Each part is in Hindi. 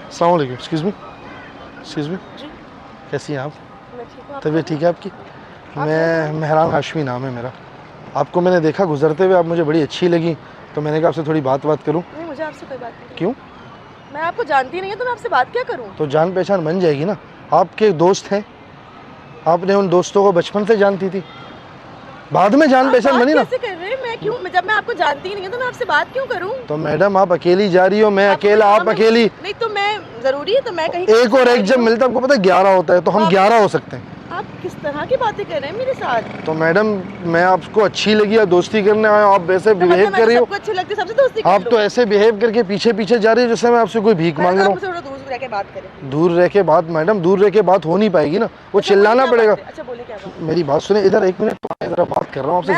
अस्सलाम वालेकुम। एक्सक्यूज़ मी कैसी हैं आप? तबीयत ठीक है आपकी? मैं मेहरान हाशमी नाम है मेरा। आपको मैंने देखा गुजरते हुए, आप मुझे बड़ी अच्छी लगी, तो मैंने कहा आपसे थोड़ी बात करूं। नहीं, मुझे आपसे कोई बात नहीं। क्यों? मैं आपको जानती नहीं हूं, तो मैं आपसे बात क्या करूं? तो जान पहचान बन जाएगी ना। आपके दोस्त हैं, आपने उन दोस्तों को बचपन से जानती थी, बाद में जान पहचान बनी ना। कैसे कर रहे हैं? मैं क्यों, जब मैं आपको जानती नहीं हूं तो मैं आपसे बात क्यों करूं? तो मैडम आप अकेली जा रही हो, मैं अकेला, आप अकेली। नहीं तो मैं जरूरी है तो मैं कहीं एक और एक जब मिलता है, आपको पता है 11 होता है, तो हम 11 हो सकते हैं। आप किस तरह की बातें कर रहे हैं मेरे साथ? तो मैडम मैं आपको अच्छी लगी या दोस्ती करने आया, आप वैसे बिहेव कर रही हो। सबको अच्छी लगती है, सबसे दोस्ती कर आप लो। तो ऐसे बिहेव करके पीछे पीछे जा रही है जैसे मैं आपसे कोई भीख मांग रहा हूँ। थोड़ा दूर रह के बात करें। दूर रह के बात, मैडम दूर रह के बात हो नहीं पाएगी ना, वो चिल्लाना पड़ेगा। अच्छा बोले क्या बात? मेरी बात सुने, इधर एक मिनट, इधर बात कर रहा हूँ आपसे,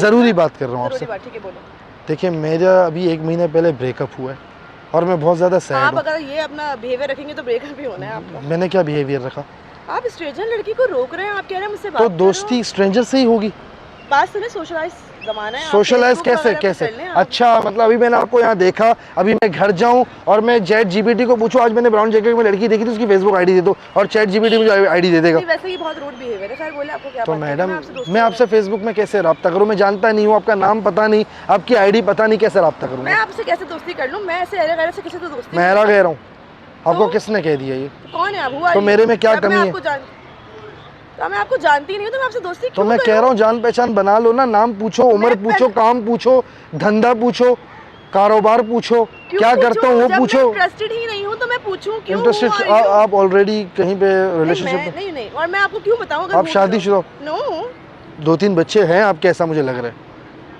जरूरी बात कर रहा हूँ आपसे। ठीक है बोलो। देखिए मेरा अभी 1 महीने पहले ब्रेकअप हुआ है और मैं बहुत ज़्यादा सैड हूँ। आप अगर ये अपना बिहेवियर रखेंगे तो ब्रेकअप भी होना है आपका। मैंने क्या बिहेवियर रखा? आप स्ट्रेंजर लड़की को रोक रहे हैं, आप कह रहे हैं मुझसे बात तो दोस्ती स्ट्रेंजर से ही होगी। बात सुने, सोशलाइज जमाना है। सोशलाइज कैसे? अच्छा मतलब अभी मैंने आपको यहाँ देखा, अभी मैं घर जाऊँ और मैं चैट जीपीटी को पूछूं आज मैंने ब्राउन जैकेट में लड़की देखी थी, उसकी फेसबुक आईडी दे दो, और चैट जीपीटी मुझे आईडी दे देगा। वैसे ही बहुत रूड बिहेवियर है। खैर बोले, आपको क्या तो मैडम मैं आपसे फेसबुक में कैसे रब्ता करूँ? मैं जानता नहीं हूँ, आपका नाम पता नहीं, आपकी आईडी पता नहीं, कैसे रब्ता करूँ? मैं आपसे कैसे दोस्ती कर लूँ? मैं ऐसे अरे गैर से किसी से दोस्ती मैं कह रहा हूँ, आपको किसने कह दिया ये? कौन है आप? तो मेरे में क्या कमी है? तो मैं आपको जानती नहीं हूँ तो मैं आपसे दोस्ती क्यों? तो मैं कह रहा हूँ जान पहचान बना लो ना, नाम पूछो, उम्र पूछो, काम पूछो, धंधा पूछो, कारोबार पूछो, क्या करता हूँ वो पूछो। इंटरेस्टेड ही नहीं हूँ तो मैं पूछूं क्यों? इंटरेस्टेड आप ऑलरेडी कहीं पे रिलेशनशिप में? नहीं, और मैं आपको क्यों बताऊँ? आप शादीशुदा? नो। 2-3 बच्चे हैं आपके, ऐसा मुझे लग रहा है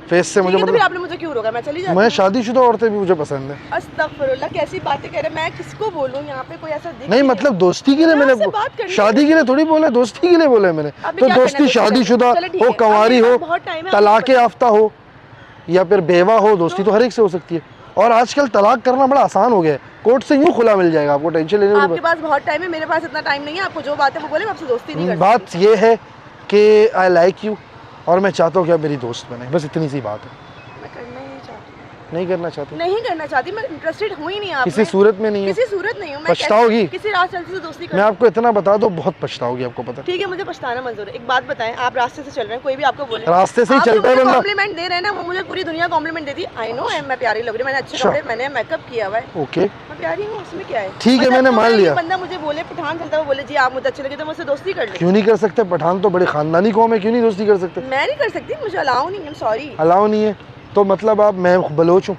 फेस से मुझे। मतलब आपने मुझे क्यों रोका? मैं चली जाती। मैं शादीशुदा औरतें भी मुझे पसंद है। अस्तगफुरुल्लाह, कैसी बातें कर रहे हैं? मैं किसको बोलूं? यहाँ पे कोई ऐसा दिख नहीं मतलब दोस्ती के लिए मैंने, शादी के लिए थोड़ी बोला, दोस्ती के लिए बोला है मैंने। तो दोस्ती शादीशुदा हो, कंवारी हो, तलाक याफ्ता हो या फिर बेवा हो, दोस्ती तो हर एक से हो सकती है। और आजकल तलाक करना बड़ा आसान हो गया है, कोर्ट से यूं खुला मिल जाएगा, आपको टेंशन लेने की। आपके पास बहुत टाइम है, मेरे पास इतना टाइम नहीं है। आपको जो बात है वो बोले, मैं आपसे दोस्ती नहीं करती। बात ये है कि आई लाइक यू और मैं चाहता हूँ कि आप मेरी दोस्त बने, बस इतनी सी बात है। नहीं करना चाहती, मैं इंटरेस्टेड हूँ ही नहीं। आप किसी सूरत में नहीं है? किसी सूरत नहीं हूँ मैं। पछताओगी? किसी रास्ते से दोस्ती कर। मैं आपको इतना बता दूं, बहुत पछताओगी, आपको पता। ठीक है, मुझे पछताना मंजूर है। एक बात बताएं, आप रास्ते से चल रहे हैं, कोई भी आपको बोले रास्ते से ही चलता है बंदा। कॉम्प्लीमेंट दे रहे हैं ना, वो मुझे पूरी दुनिया कॉम्प्लीमेंट देती है। आई नो मैं प्यारी लग रही हूँ, मैंने अच्छे कपड़े, मैंने मेकअप किया हुआ है। ओके, मैं प्यारी हूँ, उसमें क्या है? ठीक है, मैंने मान लिया। बंदा मुझे बोले पठान चलता है, बोले जी आप मुझे अच्छे लगे तो मुझसे दोस्ती कर ले। क्यों नहीं कर सकते? पठान तो बड़े खानदानी कौम है, क्यों नहीं दोस्ती कर सकते? मैं नहीं कर सकती, मुझे अलाउ नहीं है। सॉरी, अलाउ नहीं है तो मतलब आप, मैं बलोच हूँ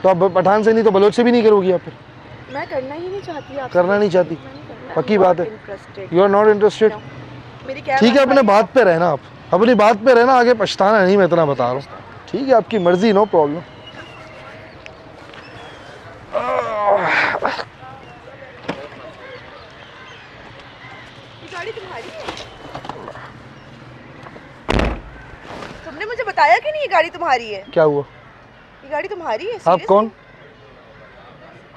तो आप पठान से नहीं तो बलोच से भी नहीं करोगी आप? फिर मैं करना ही नहीं चाहती। आप करना नहीं चाहती? पक्की बात है? You are not interested? ठीक है, अपने बात पे रहना, आप अपनी बात पे रहना, आगे पछताना नहीं, मैं इतना बता रहा हूँ। ठीक है, आपकी मर्जी, नो प्रॉब्लम। गाड़ी तुम्हारी है? तुमने मुझे बताया कि नहीं ये गाड़ी तुम्हारी है? क्या हुआ? ये गाड़ी तुम्हारी है? आप कौन?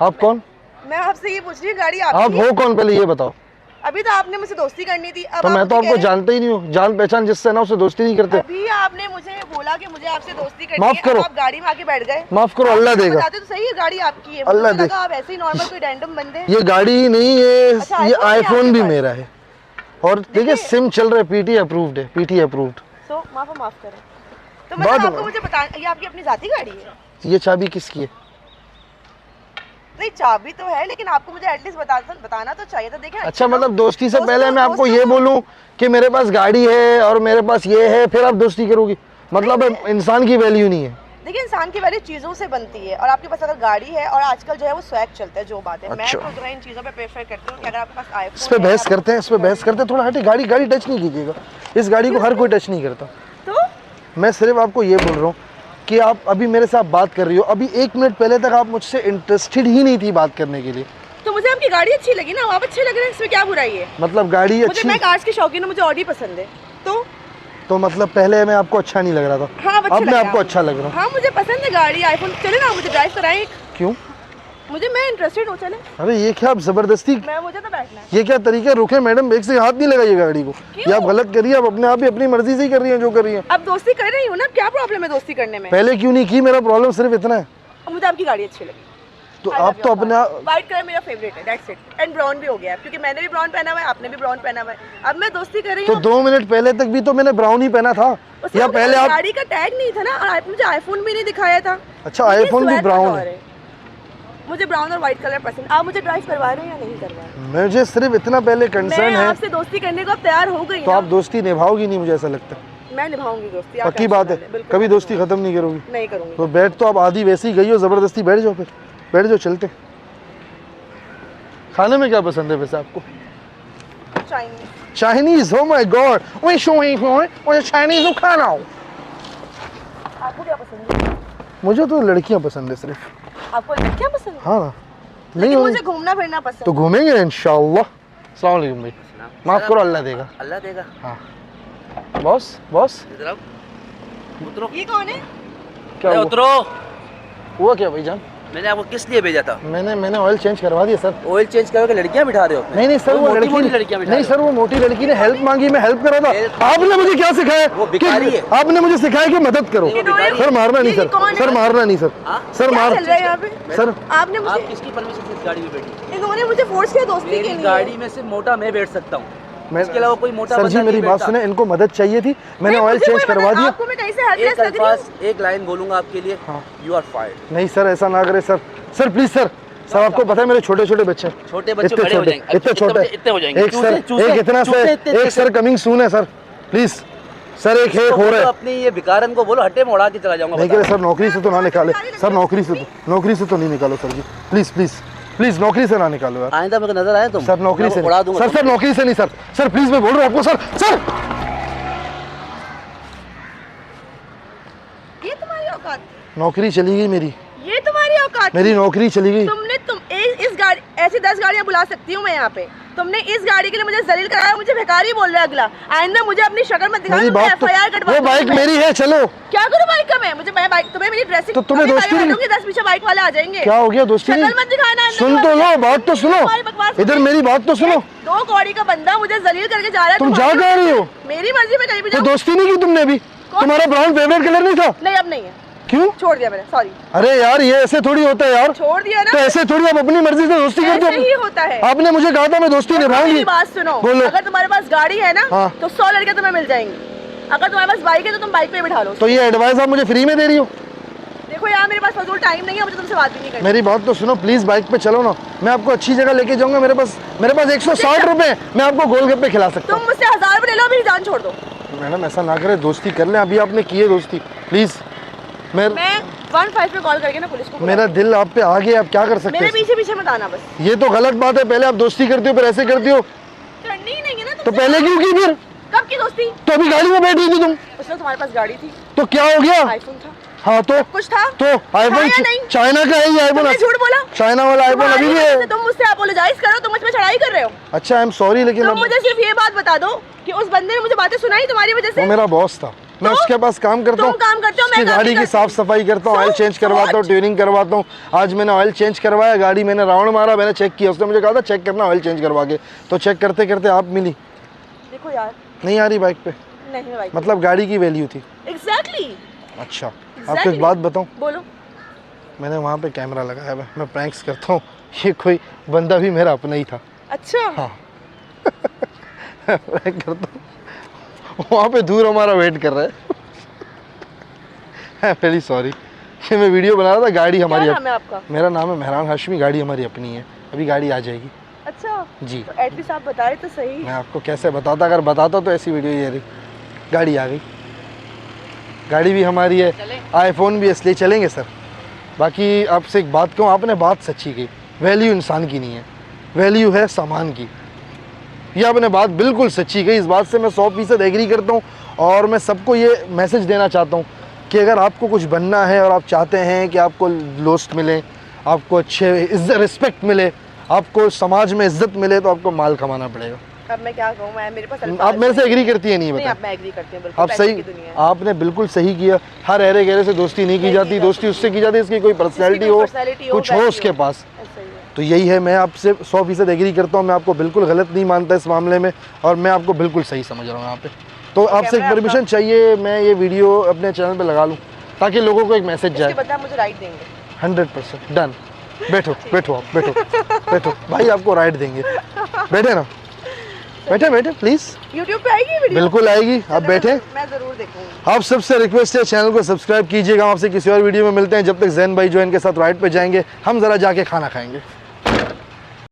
आप कौन? मैं आपसे ये पूछ रही हूँ, गाड़ी आपकी? आप हो कौन पहले ये बताओ। अभी तो आपने मुझसे दोस्ती करनी थी। अब तो मैं तो आपको जानता ही नहीं हूँ, जान पहचान जिससे ना उससे दोस्ती नहीं करते। अभी आपने मुझे बोला कि मुझे आपसे दोस्ती करनी है। माफ करो, आप गाड़ी में आके बैठ गए। माफ करो, अल्लाह देगा। बताते तो सही है, गाड़ी आपकी है। अल्लाह देगा। आप ऐसे ही नॉर्मल कोई रैंडम बंदे। ये गाड़ी नहीं है, ये आईफोन भी मेरा है। और देखिए सिम चल रहा है, पीटी अप्रूव्ड है, पीटी अप्रूव्ड। सो माफ करें। तो मतलब आपको मुझे बता, ये आपकी अपनी जाती गाड़ी है? ये चाबी किसकी है? नहीं, चाबी तो है, लेकिन आपको मुझे एटलीस्ट बताना तो चाहिए था। देखिए अच्छा मतलब दोस्ती से पहले मैं आपको ये बोलूं कि मेरे पास गाड़ी है और मेरे पास ये है, फिर आप दोस्ती करोगी? मतलब इंसान की वैल्यू नहीं है। देखिए इंसान की वैल्यू चीजों से बनती है, और आपके पास अगर गाड़ी है और आजकल जो है वो स्वैग चलता है, जो बात है। मैं तो जो है इन चीजों पे प्रेफर करती हूँ कि अगर आपके पास आईफोन। इस पे बहस करते हैं, इस पे बहस करते हैं, थोड़ा हटे। गाड़ी टच नहीं कीजिएगा, इस गाड़ी को हर कोई टच नहीं करता। तो मैं सिर्फ आपको ये बोल रहा हूँ कि आप अभी मेरे साथ बात कर रही हो, अभी 1 मिनट पहले तक आप मुझसे इंटरेस्टेड ही नहीं थी बात करने के लिए। तो मुझे आपकी गाड़ी अच्छी लगी ना, आप अच्छे लग रहे हैं, इसमें क्या बुराई है? मतलब गाड़ी अच्छी? मैं कार्स की शौकीन हूँ, मुझे ऑडी पसंद है। तो मतलब पहले मैं आपको अच्छा नहीं लग रहा था? हाँ, अब मैं आपको अच्छा लग रहा हूँ? हाँ, मुझे पसंद है गाड़ी, आईफोन। चले ना, मुझे ड्राइव कराएं। क्यों? मैं इंटरेस्टेड हूँ, चले। अरे ये क्या आप जबरदस्ती, मुझे तो बैठना है। ये क्या तरीका? रुके मैडम, एक से हाथ नहीं लगाइए गाड़ी को। ये आप गलत करिए, आप अपने आप ही अपनी मर्जी से ही कर रही हैं जो कर रही हैं। अब दोस्ती कर रही हूँ ना, क्या प्रॉब्लम है दोस्ती करने में? पहले क्यों नहीं की? मेरा प्रॉब्लम सिर्फ इतना है, मुझे आपकी गाड़ी अच्छी लगी। तो आप तो अपना व्हाइट कलर मेरा फेवरेट है, दैट्स इट। एंड ब्राउन भी हो गया है, क्योंकि मैंने भी ब्राउन पहना हुआ है, आपने भी ब्राउन पहना हुआ है। अब मैं दोस्ती कर रही तो हूँ। 2 मिनट पहले तक भी तो मैंने ब्राउन ही पहना था, उसमें या पहले आप गाड़ी का टैग नहीं था ना, और मुझे आईफोन भी नहीं दिखाया था। अच्छा आईफोन भी ब्राउन है। मुझे ब्राउन और व्हाइट कलर पसंद। आप मुझे ड्राइव करवा रहे हैं या नहीं करवा रहे? मुझे सिर्फ इतना पहले कंसर्न मैं है, आपसे दोस्ती करने को अब तैयार हो गई तो ना। आप दोस्ती निभाओगी नहीं, मुझे ऐसा लगता है। मैं निभाऊंगी दोस्ती, पक्की बात है, कभी दोस्ती खत्म नहीं करोगी? नहीं करूंगी। तो बैठ तो आप आधी वैसी गई हो, जबरदस्ती बैठ जाओ, फिर बैठ जाओ, चलते। खाने में क्या पसंद है वैसे आपको? Chinese. Chinese, oh my God, ओए शोई होए, मुझे चाइनीज खाना हो। आपको क्या पसंद है? मुझे तो लड़कियां पसंद है सिर्फ। आपको लड़कियां पसंद है? हाँ लेकिन नहीं, मुझे घूमना फिरना पसंद तो घूमेंगे इंशाल्लाह। अस्सलाम वालेकुम भाई, माफ करो, अल्लाह देगा। अल्लाह देगा। हाँ बॉस, बॉस इधर आओ, उतरो। ये कौन है? क्या अरे हुआ? उतरो। हुआ क्या भाईजान? मैंने आपको किस लिए भेजा था? मैंने ऑयल चेंज करवा दिया सर। ऑयल चेंज करोगे, लड़कियां बिठा रहे हो अपने? नहीं सर, वो मोटी लड़की लड़कियां बिठा नहीं रहे सर, वो मोटी लड़की ने हेल्प मांगी, मैं हेल्प करा था। आपने मुझे क्या सिखाया? वो भिखारी है। आपने मुझे सिखाया कि मदद करो। सर मारना नहीं सर, सर मारना नहीं सर, सर क्या मार चल रहा है यहाँ पे? सर। आपने हो। मुझे, आप किसकी परमिशन से इस गाड़ी में बैठी? इन्होंने मुझे फोर्स किया दोस्ती के मेरी लिए। गाड़ी में सिर्फ मोटा मैं बैठ सकता हूँ, इसके अलावा कोई मोटा सर जी बंदा मेरी नहीं बात बैठता। सुने, इनको मदद चाहिए थी, मैंने ऑयल चेंज करवा दिया। आपको मैं कहीं से हेल्प एक लग रही हूँ? अल्फाज, एक लाइन बोलूंगा आपके लिए, हाँ। You are fired. नहीं सर, ऐसा ना करे sir, sir please sir. Sir आपको पता है मेरे छोटे छोटे बच्चे, छोटे बच्चे इतने बड़े हो छोटे, जाएंगे, इतने छोटे, इतने हो जाएंगे। एक सर, चूसे, एक इतना चूसे, से, इतने एक सर कमिंग सून है सर, प्लीज सर, एक है हो रहा है। अपनी ये भिकारन को बोलो हट्टे में उड़ा के चला जाऊंगा। नहीं करे सर, नौकरी से तो ना निकाले सर, नौकरी से तो नहीं निकालो sir ji, please please please, नौकरी से ना निकालो यार। आइंदा मेरे को नजर आया तुम? सर नौकरी से उड़ा नहीं, दूंगा। सर नौकरी से नहीं सर, सर प्लीज मैं बोल रहा हूँ आपको सर, सर। ये तुम्हारी औकात? नौकरी चली गई मेरी, ये तुम्हारी औकात? मेरी नौकरी चली गई। इस गाड़ी, ऐसी 10 गाड़ियां बुला सकती हूँ मैं यहाँ पे। तुमने इस गाड़ी के लिए मुझे जलील कराया, मुझे भिखारी बोल रहा है अगला। आइंदा मुझे अपनी शक्ल मत दिखाना, मेरी बात तो, FIR कटवा वो दूंगी बाइक मैं। मेरी है, चलो। क्या करूँ बाइक का मैं? मैं बाइक, तुम्हें मेरी ड्रेसिंग, तो तुम्हें दोस्ती नहीं? 10 पीछे बाइक वाले आ जाएंगे। क्या हो गया, दोस्ती नहीं? शक्ल मत दिखाना आइंदा। सुन तो लो, बात तो सुनो, इधर मेरी बात तो सुनो। 2 कौड़ी का बंदा मुझे जलील करके जा रहा है। तुम जा कहाँ रही हो? मेरी मर्जी में कहीं भी तो जाओ। दोस्ती नहीं की तुमने अभी? तुम्हारा ब्राउन फेवरेट कलर नहीं था? नहीं अब नहीं है, क्यों? छोड़ दिया मैंने, सॉरी। अरे यार ये ऐसे थोड़ी होता है यार, छोड़ दिया ना। तो ऐसे थोड़ी आप अपनी मर्जी से दोस्ती करते ऐसे ही हो? होता है। आपने मुझे कहा था मैं दोस्ती निभाऊंगी। मेरी बात सुनो, बोलो। अगर तुम्हारे पास गाड़ी है ना, हाँ। तो 100 लड़के तुम्हें मिल जाएंगे। अगर तुम्हारे पास बाइक है तो तुम बाइक पे बिठा लो। तो ये एडवाइस आप मुझे फ्री में दे रही हो? देखो यार मेरे पास फजूल टाइम नहीं है, मुझे तुमसे बात भी नहीं करनी। मेरी बात तो सुनो प्लीज, बाइक पे चलो ना, मैं आपको अच्छी जगह लेके जाऊंगा। मेरे पास 160 रुपए, मैं आपको गोलगप्पे खिला सकता तुम मुझसे 1000 रुपए ले लो, मेरी जान छोड़ दो। हूँ। मैडम ऐसा ना करे, दोस्ती कर लें, अभी आपने की है दोस्ती, प्लीज। मैं 15 पे कॉल करके ना पुलिस को मेरा दिल आप पे आ गया, आप क्या कर सकते मेरे हैं? पीछे पीछे मत आना बस। ये तो गलत बात है, पहले आप दोस्ती करते हो फिर ऐसे करते हो, करनी ही नहीं है ना तो तुमसे। पहले क्यों की फिर? कब की दोस्ती? तो अभी गाड़ी में बैठ रही थी तुम, उस वक्त तुम्हारे पास गाड़ी थी, तो क्या हो गया? आईफोन था, हाँ तो कुछ था। आईफोन या नहीं? चाइना का है ये आईफोन, तुमने झूठ बोला। चाइना वाला आईफोन अभी भी है। तुम मुझसे अपोलोजाइज करो, तुम मुझ पे चढ़ाई कर रहे हो। अच्छा आई एम सॉरी, लेकिन तुम अब मुझे सिर्फ ये बात बता दो कि उस बंदे ने मुझे बातें सुनाई तुम्हारी वजह से। वो मेरा बॉस था, मैं उसके पास काम करता हूँ, तुम काम करते हो, मैं उसकी काम गाड़ी नहीं की करती। साफ सफाई करता हूँ, ऑयल चेंज करवाता हूँ, ट्यूनिंग करवाता हूँ। आज मैंने ऑयल चेंज करवाया, गाड़ी मैंने राउंड मारा, मैंने चेक किया, उसने मुझे कहा था चेक करना ऑयल चेंज करवा के, तो चेक करते करते आप मिली। देखो यार, नहीं आ रही बाइक पे, नहीं भाई, मतलब गाड़ी की वैल्यू थी। एग्जैक्टली। अच्छा आपको एक बात बताऊँ, बोलो। मैंने वहाँ पे कैमरा लगाया हुआ है, मैं प्रैंक्स करता हूँ, ये कोई बंदा भी मेरा अपना ही था। अच्छा हाँ प्रैंक करता हूँ, वहाँ पे दूर हमारा वेट कर रहा है। वेरी सॉरी, ये मैं वीडियो बना रहा था, गाड़ी हमारी क्या नाम है आपका? मेरा नाम है मेहरान हाशमी, गाड़ी हमारी अपनी है, अभी गाड़ी आ जाएगी। अच्छा जी तो एटलीस्ट आप बताए तो सही। मैं आपको कैसे बताता, अगर बताता तो ऐसी वीडियो ये रही। गाड़ी आ गई, गाड़ी भी हमारी है, आईफोन भी, इसलिए चलेंगे सर। बाकी आपसे एक बात कहूँ, आपने बात सच्ची की, वैल्यू इंसान की नहीं है, वैल्यू है सामान की। ये आपने बात बिल्कुल सच्ची कही, इस बात से मैं 100% एग्री करता हूँ। और मैं सबको ये मैसेज देना चाहता हूँ कि अगर आपको कुछ बनना है और आप चाहते हैं कि आपको दोस्त मिले, आपको अच्छे इज्जत रिस्पेक्ट मिले, आपको समाज में इज्जत मिले, तो आपको माल कमाना पड़ेगा। अब मैं क्या कहूँ, मैं मेरे पास आप मेरे से एग्री करती है? नहीं नहीं, बताए अब मैं एग्री करती हूँ बिल्कुल। आप पैसे सही, की दुनिया है। आपने बिल्कुल सही किया। हर अरे गहरे से दोस्ती नहीं की जाती, दोस्ती उससे की जाती है इसकी कोई पर्सनैलिटी हो, कुछ हो उसके पास। ऐसा ही है। तो यही है, मैं आपसे 100% एग्री करता हूँ, मैं आपको बिल्कुल गलत नहीं मानता इस मामले में, और मैं आपको बिल्कुल सही समझ रहा हूँ यहाँ पे। तो आपसे एक परमिशन चाहिए, मैं ये वीडियो अपने चैनल पे लगा लूँ ताकि लोगों को एक मैसेज जाए। इसके बदले आप मुझे राइट देंगे? 100% डन। बैठो बैठो आप बैठो बैठो भाई, आपको राइड देंगे, बैठे ना, बैठे बैठे प्लीज। YouTube पे आएगी वीडियो? बिल्कुल आएगी, आप बैठे। मैं जरूर देखूंगी। आप सबसे रिक्वेस्ट है चैनल को सब्सक्राइब कीजिएगा। आपसे किसी और वीडियो में मिलते हैं, जब तक जैन भाई जो इनके साथ राइड पे जाएंगे, हम जरा जाके खाना खाएंगे।